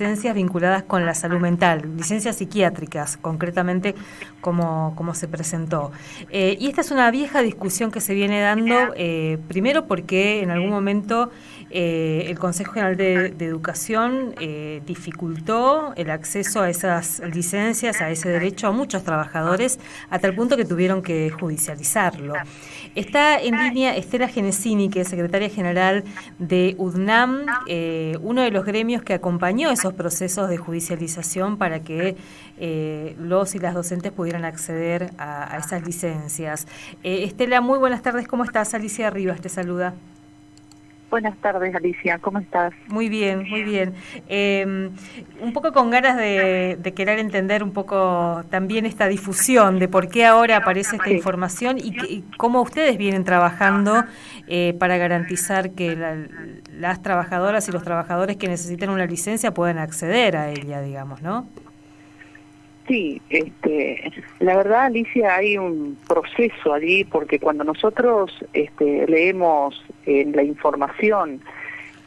licencias vinculadas con la salud mental, licencias psiquiátricas, concretamente como se presentó. Y esta es una vieja discusión que se viene dando, primero porque en algún momento el Consejo General de Educación dificultó el acceso a esas licencias, a ese derecho a muchos trabajadores, a tal punto que tuvieron que judicializarlo. Está en línea Estela Genesini, que es secretaria general de UDNAM, uno de los gremios que acompañó esos procesos de judicialización para que los y las docentes pudieran acceder a esas licencias. Estela, muy buenas tardes, ¿cómo estás? Alicia Rivas te saluda. Buenas tardes, Alicia, ¿cómo estás? Muy bien, muy bien. Un poco con ganas de querer entender un poco también esta difusión de por qué ahora aparece esta información y cómo ustedes vienen trabajando para garantizar que las trabajadoras y los trabajadores que necesiten una licencia puedan acceder a ella, digamos, ¿no? Sí, la verdad, Alicia, hay un proceso allí, porque cuando nosotros leemos la información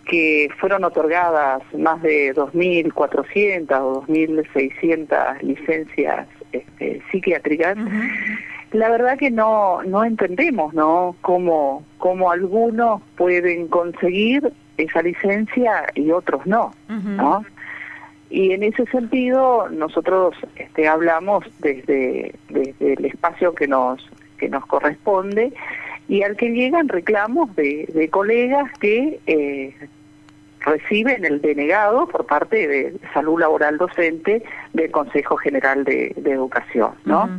que fueron otorgadas más de 2.400 o 2.600 licencias psiquiátricas, la verdad que no entendemos, ¿no?, cómo algunos pueden conseguir esa licencia y otros no, ¿no? Y en ese sentido nosotros hablamos desde el espacio que nos corresponde y al que llegan reclamos de colegas que reciben el denegado por parte de Salud Laboral Docente del Consejo General de Educación, ¿no?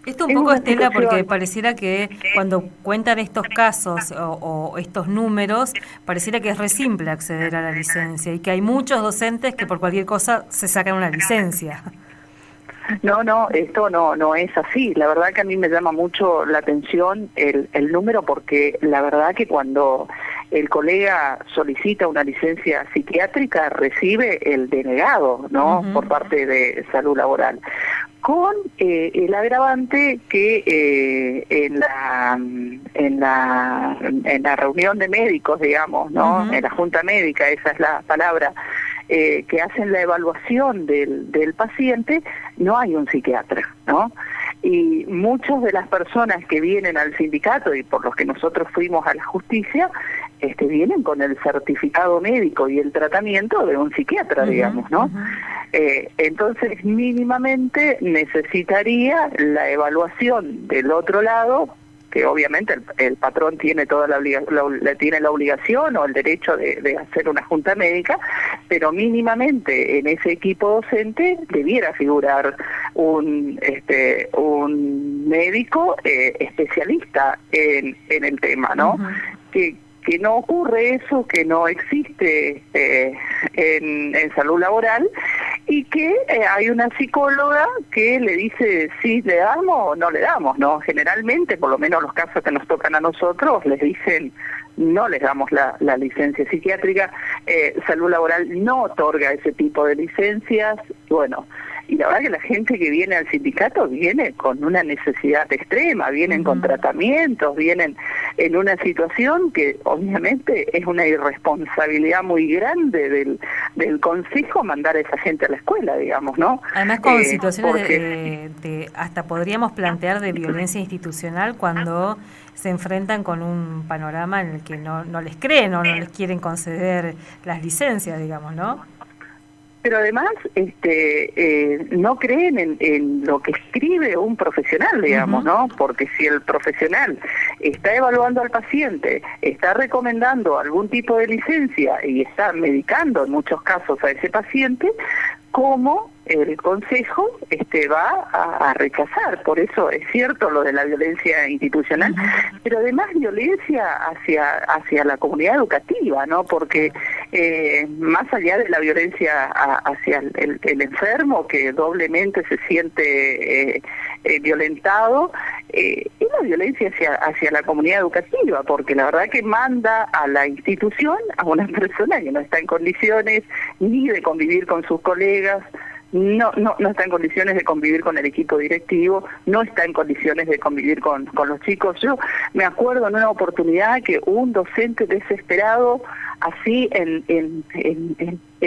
Esto un poco, Estela, porque pareciera que cuando cuentan estos casos o estos números, pareciera que es re simple acceder a la licencia y que hay muchos docentes que por cualquier cosa se sacan una licencia. No, esto no es así. La verdad que a mí me llama mucho la atención el número, porque la verdad que cuando el colega solicita una licencia psiquiátrica recibe el denegado, ¿no?, por parte de Salud Laboral, con el agravante que en la reunión de médicos, digamos, ¿no?, en la junta médica, esa es la palabra, que hacen la evaluación del paciente, no hay un psiquiatra, ¿no? Y muchas de las personas que vienen al sindicato y por los que nosotros fuimos a la justicia, vienen con el certificado médico y el tratamiento de un psiquiatra, digamos, ¿no? Entonces, mínimamente necesitaría la evaluación del otro lado, que obviamente el patrón tiene toda tiene la obligación o el derecho de hacer una junta médica, pero mínimamente en ese equipo docente debiera figurar un médico especialista en el tema, ¿no? Que no ocurre eso, que no existe en salud laboral, y que hay una psicóloga que le dice si le damos o no le damos, ¿no? Generalmente, por lo menos los casos que nos tocan a nosotros, les dicen no les damos la licencia psiquiátrica, salud laboral no otorga ese tipo de licencias, bueno. Y la verdad que la gente que viene al sindicato viene con una necesidad extrema, vienen con tratamientos, vienen en una situación que obviamente es una irresponsabilidad muy grande del consejo mandar a esa gente a la escuela, digamos, ¿no? Además con situaciones de hasta podríamos plantear de violencia institucional cuando se enfrentan con un panorama en el que no les creen o no les quieren conceder las licencias, digamos, ¿no? Pero además no creen en lo que escribe un profesional, digamos, ¿no? Porque si el profesional está evaluando al paciente, está recomendando algún tipo de licencia y está medicando en muchos casos a ese paciente, ¿cómo el Consejo va a rechazar? Por eso es cierto lo de la violencia institucional, pero además violencia hacia la comunidad educativa, ¿no? Porque más allá de la violencia hacia el enfermo, que doblemente se siente violentado, es la violencia hacia la comunidad educativa, porque la verdad que manda a la institución a una persona que no está en condiciones ni de convivir con sus colegas, no está en condiciones de convivir con el equipo directivo, no está en condiciones de convivir con los chicos. Yo me acuerdo en una oportunidad que un docente desesperado, así en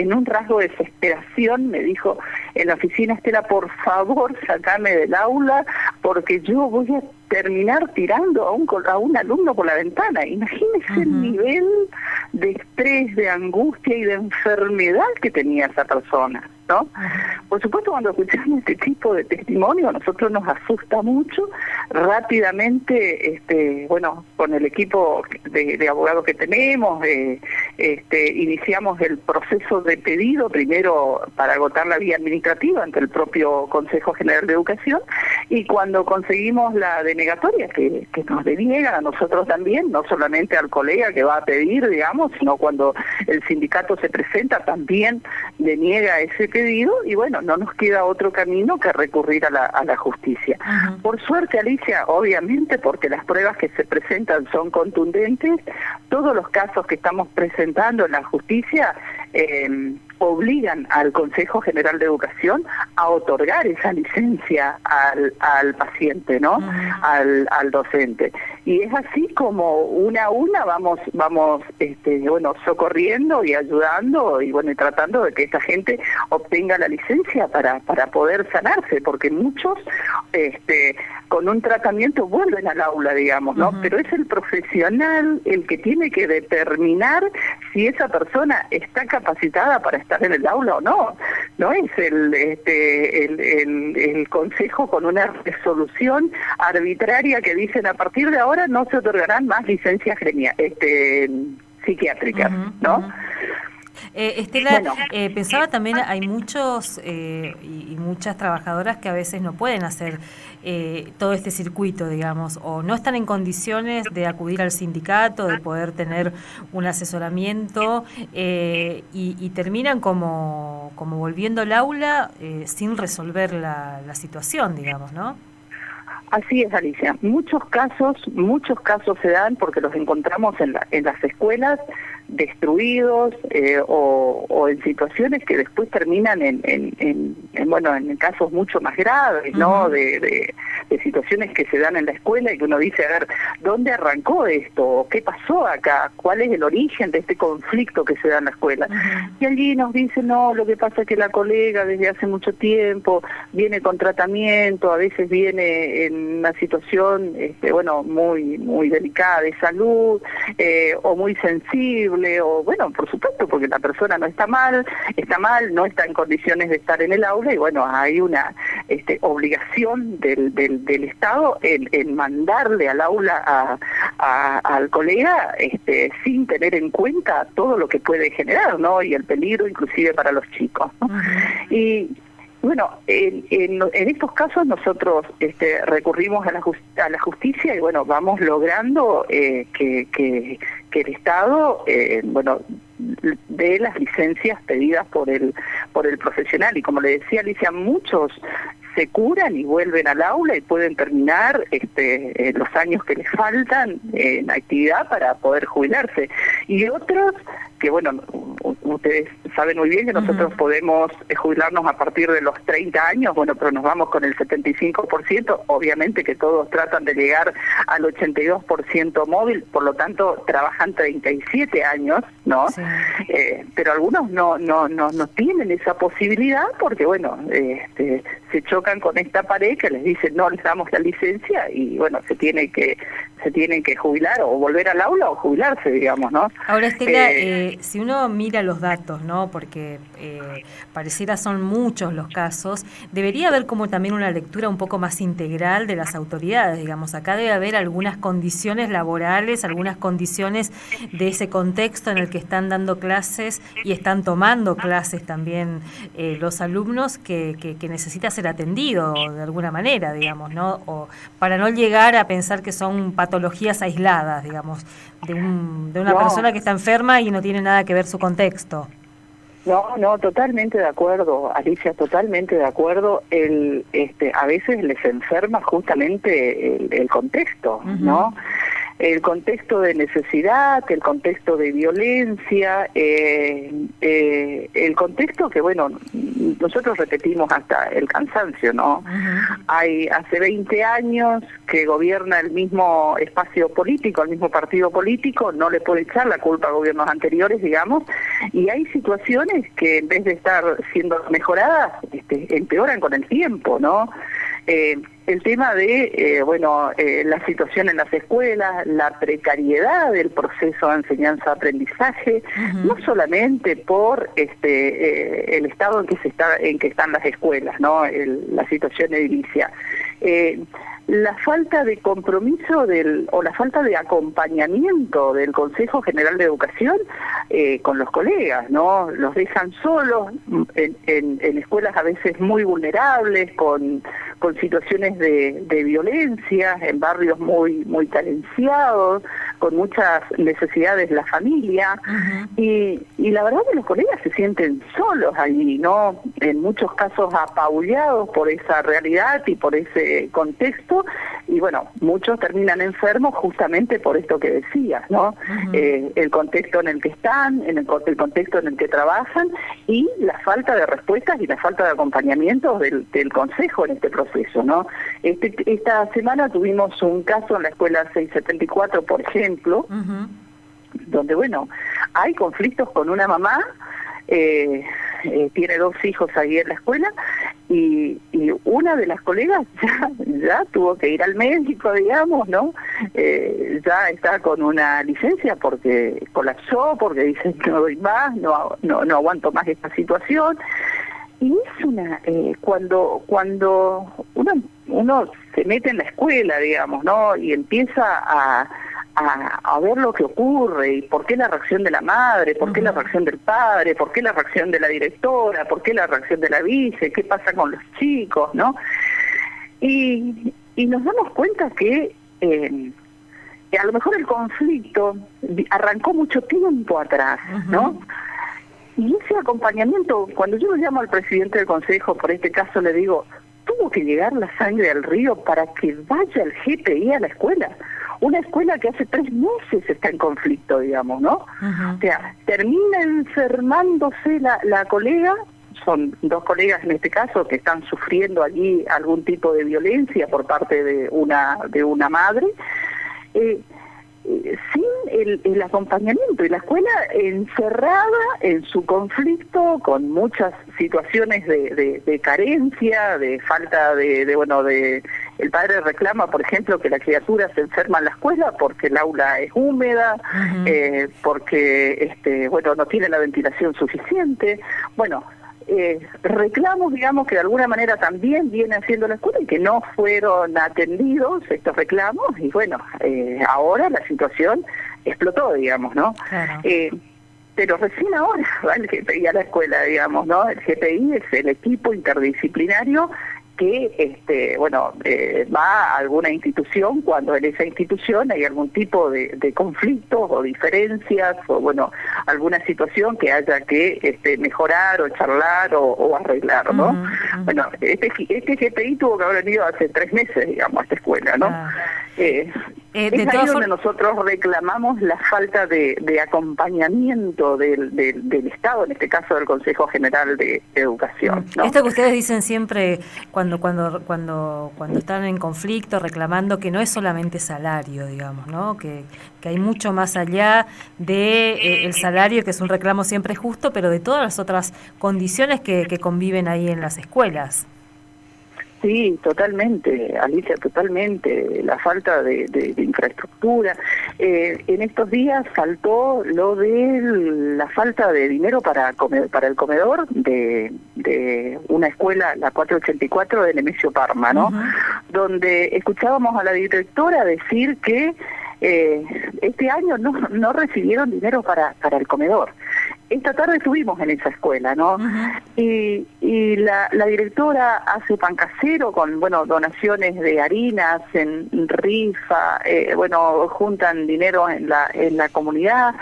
en un rasgo de desesperación me dijo en la oficina: Estela, por favor, sacame del aula porque yo voy a terminar tirando a un alumno por la ventana. Imagínese el nivel de estrés, de angustia y de enfermedad que tenía esa persona, ¿no? Por supuesto, cuando escuchamos este tipo de testimonio, a nosotros nos asusta mucho. Rápidamente, bueno, con el equipo de abogados que tenemos, iniciamos el proceso de pedido, primero para agotar la vía administrativa ante el propio Consejo General de Educación, y cuando conseguimos la denegatoria, que nos deniegan a nosotros también, no solamente al colega que va a pedir, digamos, sino cuando el sindicato se presenta, también deniega ese pedido, y bueno, no nos queda otro camino que recurrir a la justicia. Por suerte, Alicia, obviamente, porque las pruebas que se presentan son contundentes, todos los casos que estamos presentando en la justicia obligan al Consejo General de Educación a otorgar esa licencia al paciente, ¿no? Al docente. Y es así como una a una vamos bueno, socorriendo y ayudando y bueno, y tratando de que esta gente obtenga la licencia para poder sanarse, porque muchos con un tratamiento vuelven al aula, digamos, ¿no? Pero es el profesional el que tiene que determinar si esa persona está capacitada para estar en el aula o no. No es el consejo con una resolución arbitraria que dicen: a partir de ahora no se otorgarán más licencias psiquiátricas, ¿no? Estela, bueno, pensaba también, hay muchos y muchas trabajadoras que a veces no pueden hacer todo este circuito, digamos, o no están en condiciones de acudir al sindicato, de poder tener un asesoramiento y terminan como volviendo al aula sin resolver la situación, digamos, ¿no? Así es, Alicia. Muchos casos se dan porque los encontramos en las escuelas destruidos o en situaciones que después terminan en casos mucho más graves, ¿no? De situaciones que se dan en la escuela y que uno dice: a ver, ¿dónde arrancó esto? ¿Qué pasó acá? ¿Cuál es el origen de este conflicto que se da en la escuela? Y allí nos dicen: no, lo que pasa es que la colega desde hace mucho tiempo viene con tratamiento, a veces viene en una situación bueno, muy delicada de salud, o muy sensible, o bueno, por supuesto, porque la persona no está mal, no está en condiciones de estar en el aula, y bueno, hay una obligación del Estado en mandarle al aula al colega sin tener en cuenta todo lo que puede generar, ¿no? Y el peligro inclusive para los chicos, ¿no? Y bueno, en estos casos nosotros recurrimos a la justicia y bueno, vamos logrando que el Estado bueno, dé las licencias pedidas por el profesional. Y como le decía Alicia, muchos se curan y vuelven al aula y pueden terminar los años que les faltan en actividad para poder jubilarse. Y otros que, bueno, ustedes saben muy bien que nosotros podemos jubilarnos a partir de los 30 años, bueno, pero nos vamos con el 75%, obviamente que todos tratan de llegar al 82% móvil, por lo tanto trabajan 37 años, ¿no? Sí. Pero algunos no tienen esa posibilidad porque, bueno, se chocan con esta pared que les dice: no les damos la licencia, y bueno, se tienen que jubilar o volver al aula o jubilarse, digamos, ¿no? Ahora, Estela, si uno mira los datos, ¿no? Porque pareciera son muchos los casos, debería haber como también una lectura un poco más integral de las autoridades, digamos. Acá debe haber algunas condiciones laborales, algunas condiciones de ese contexto en el que están dando clases y están tomando clases también los alumnos que necesita ser atendido de alguna manera, digamos, ¿no? O para no llegar a pensar que son patologías aisladas, digamos, de una persona que está enferma y no tiene nada que ver su contexto. No, totalmente de acuerdo, Alicia, totalmente de acuerdo. A veces les enferma justamente el contexto, ¿no? el contexto de necesidad, el contexto de violencia, el contexto que, bueno, nosotros repetimos hasta el cansancio, ¿no? Hace 20 años que gobierna el mismo espacio político, el mismo partido político, no le puede echar la culpa a gobiernos anteriores, digamos, y hay situaciones que en vez de estar siendo mejoradas, empeoran con el tiempo, ¿no? El tema de, la situación en las escuelas, la precariedad del proceso de enseñanza-aprendizaje, no solamente por el estado en que están las escuelas, ¿no? La situación edilicia. La falta de compromiso o la falta de acompañamiento del Consejo General de Educación con los colegas, ¿no? Los dejan solos en escuelas a veces muy vulnerables, con situaciones de violencia, en barrios muy carenciados, con muchas necesidades la familia, y la verdad que los colegas se sienten solos allí, ¿no? En muchos casos apabullados por esa realidad y por ese contexto, y bueno, muchos terminan enfermos justamente por esto que decías, ¿no? El contexto en el que están, el contexto en el que trabajan, y la falta de respuestas y la falta de acompañamiento del Consejo en este proceso, ¿no? Esta semana tuvimos un caso en la escuela 674, por ejemplo, donde, bueno, hay conflictos con una mamá, tiene 2 hijos ahí en la escuela, y una de las colegas ya tuvo que ir al médico, digamos, ¿no? Ya está con una licencia porque colapsó, porque dice no doy más, no aguanto más esta situación. Y es cuando uno se mete en la escuela, digamos, ¿no? Y empieza a ver lo que ocurre, y por qué la reacción de la madre, por qué la reacción del padre, por qué la reacción de la directora, por qué la reacción de la vice, qué pasa con los chicos, ¿no? Y nos damos cuenta que a lo mejor el conflicto arrancó mucho tiempo atrás, ¿no? Y ese acompañamiento, cuando yo lo llamo al presidente del Consejo, por este caso le digo, tuvo que llegar la sangre al río para que vaya el GPI a la escuela. Una escuela que hace 3 meses está en conflicto, digamos, ¿no? O sea, termina enfermándose la colega, son 2 colegas en este caso que están sufriendo allí algún tipo de violencia por parte de una madre, sin el acompañamiento, y la escuela encerrada en su conflicto, con muchas situaciones de carencia, de falta el padre reclama, por ejemplo, que la criatura se enferma en la escuela porque el aula es húmeda, porque no tiene la ventilación suficiente. Bueno, reclamos, digamos, que de alguna manera también viene haciendo la escuela y que no fueron atendidos estos reclamos, y bueno, ahora la situación explotó, digamos, ¿no? Claro. Pero recién ahora va el GPI a la escuela, digamos, ¿no? El GPI es el equipo interdisciplinario que va a alguna institución cuando en esa institución hay algún tipo de conflictos o diferencias o alguna situación que haya que mejorar o charlar o arreglar, ¿no? Bueno, este GPI tuvo que haber venido hace 3 meses, digamos, a esta escuela, ¿no? Es ahí donde nosotros reclamamos la falta de acompañamiento del Estado, en este caso del Consejo General de Educación, ¿no? Esto que ustedes dicen siempre cuando están en conflicto, reclamando que no es solamente salario, digamos, ¿no? Que hay mucho más allá de el salario, que es un reclamo siempre justo, pero de todas las otras condiciones que conviven ahí en las escuelas. Sí, totalmente, Alicia, totalmente. La falta de infraestructura. En estos días saltó lo de la falta de dinero para el comedor de una escuela, la 484 de Nemesio Parma, ¿no? Donde escuchábamos a la directora decir que este año no recibieron dinero para el comedor. Esta tarde estuvimos en esa escuela, ¿no? Y la directora hace pan casero con, donaciones de harinas, en rifa, juntan dinero en la comunidad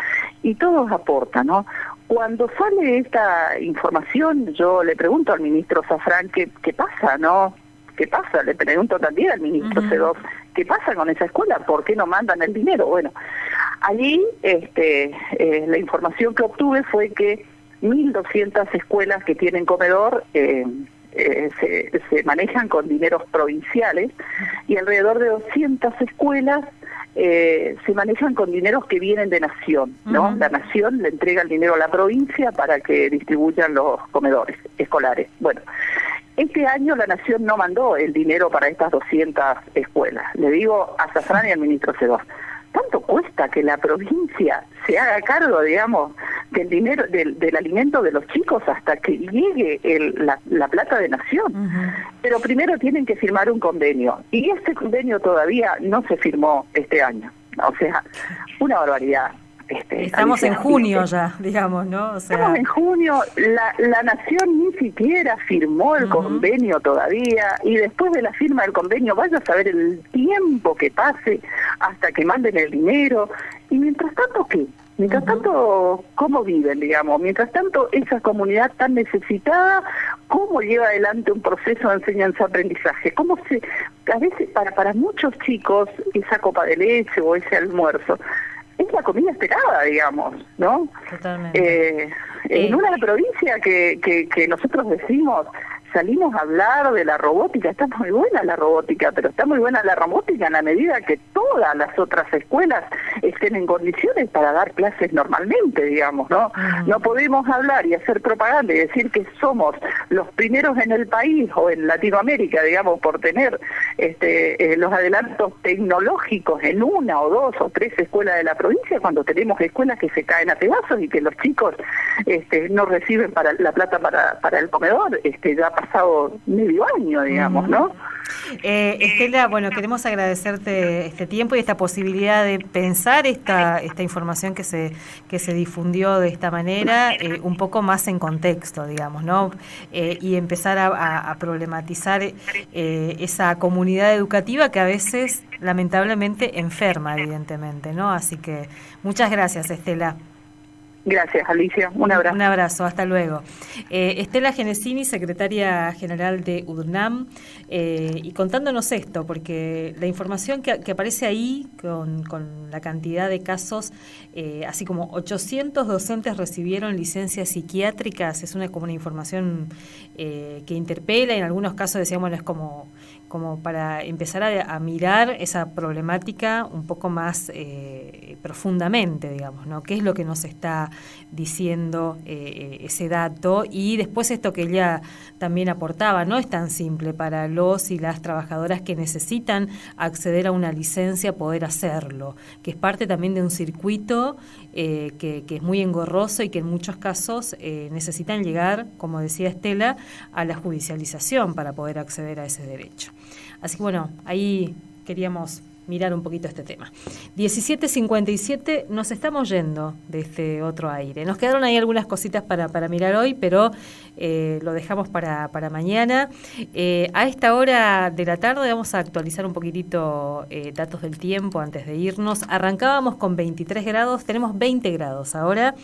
y todos aportan, ¿no? Cuando sale esta información, yo le pregunto al ministro Zafrán qué pasa, ¿no? ¿qué pasa? Le pregunto también al ministro C2, ¿qué pasa con esa escuela? ¿Por qué no mandan el dinero? Bueno, allí la información que obtuve fue que 1.200 escuelas que tienen comedor se manejan con dineros provinciales y alrededor de 200 escuelas se manejan con dineros que vienen de Nación, ¿no? La Nación le entrega el dinero a la provincia para que distribuyan los comedores escolares. Bueno, este año la Nación no mandó el dinero para estas 200 escuelas. Le digo a Zafrán y al ministro C2, ¿cuánto cuesta que la provincia se haga cargo, digamos, del dinero, del alimento de los chicos hasta que llegue la plata de Nación? Pero primero tienen que firmar un convenio, y este convenio todavía no se firmó este año. O sea, una barbaridad. Estamos en junio ya, digamos, ¿no? O sea... Estamos en junio, la Nación ni siquiera firmó el convenio todavía, y después de la firma del convenio vaya a saber el tiempo que pase hasta que manden el dinero, y mientras tanto, ¿qué? Mientras tanto, ¿cómo viven, digamos? Mientras tanto, esa comunidad tan necesitada, ¿cómo lleva adelante un proceso de enseñanza-aprendizaje? ¿Cómo se...? A veces, para muchos chicos, esa copa de leche o ese almuerzo es la comida esperada, digamos, ¿no? Totalmente. En una provincia que nosotros decimos, salimos a hablar de la robótica, está muy buena la robótica, pero está muy buena la robótica en la medida que todas las otras escuelas estén en condiciones para dar clases normalmente, digamos, ¿no? No podemos hablar y hacer propaganda y decir que somos los primeros en el país o en Latinoamérica, digamos, por tener los adelantos tecnológicos en una o dos o tres escuelas de la provincia, cuando tenemos escuelas que se caen a pedazos y que los chicos no reciben la plata para el comedor. Ya ha pasado medio año, digamos, ¿no? Estela, bueno, queremos agradecerte este tiempo y esta posibilidad de pensar esta información que se difundió de esta manera, un poco más en contexto, digamos, ¿no? Y empezar a problematizar esa comunidad educativa que a veces, lamentablemente, enferma, evidentemente, ¿no? Así que muchas gracias, Estela. Gracias, Alicia. Un abrazo. Un abrazo, hasta luego. Estela Genesini, secretaria general de UDNAM, y contándonos esto, porque la información que aparece ahí, con la cantidad de casos, así como 800 docentes recibieron licencias psiquiátricas, es como una información que interpela, y en algunos casos decíamos, bueno, es como para empezar a mirar esa problemática un poco más profundamente, digamos, ¿no? ¿Qué es lo que nos está diciendo ese dato? Y después esto que ella también aportaba, no es tan simple para los y las trabajadoras que necesitan acceder a una licencia poder hacerlo, que es parte también de un circuito que es muy engorroso y que en muchos casos necesitan llegar, como decía Estela, a la judicialización para poder acceder a ese derecho. Así que bueno, ahí queríamos mirar un poquito este tema. 17:57, nos estamos yendo de este otro aire. Nos quedaron ahí algunas cositas para mirar hoy, pero lo dejamos para mañana. A esta hora de la tarde vamos a actualizar un poquitito datos del tiempo antes de irnos. Arrancábamos con 23 grados, tenemos 20 grados ahora.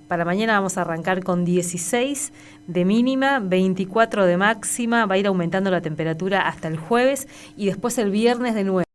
Para mañana vamos a arrancar con 16 de mínima, 24 de máxima, va a ir aumentando la temperatura hasta el jueves y después el viernes de nuevo.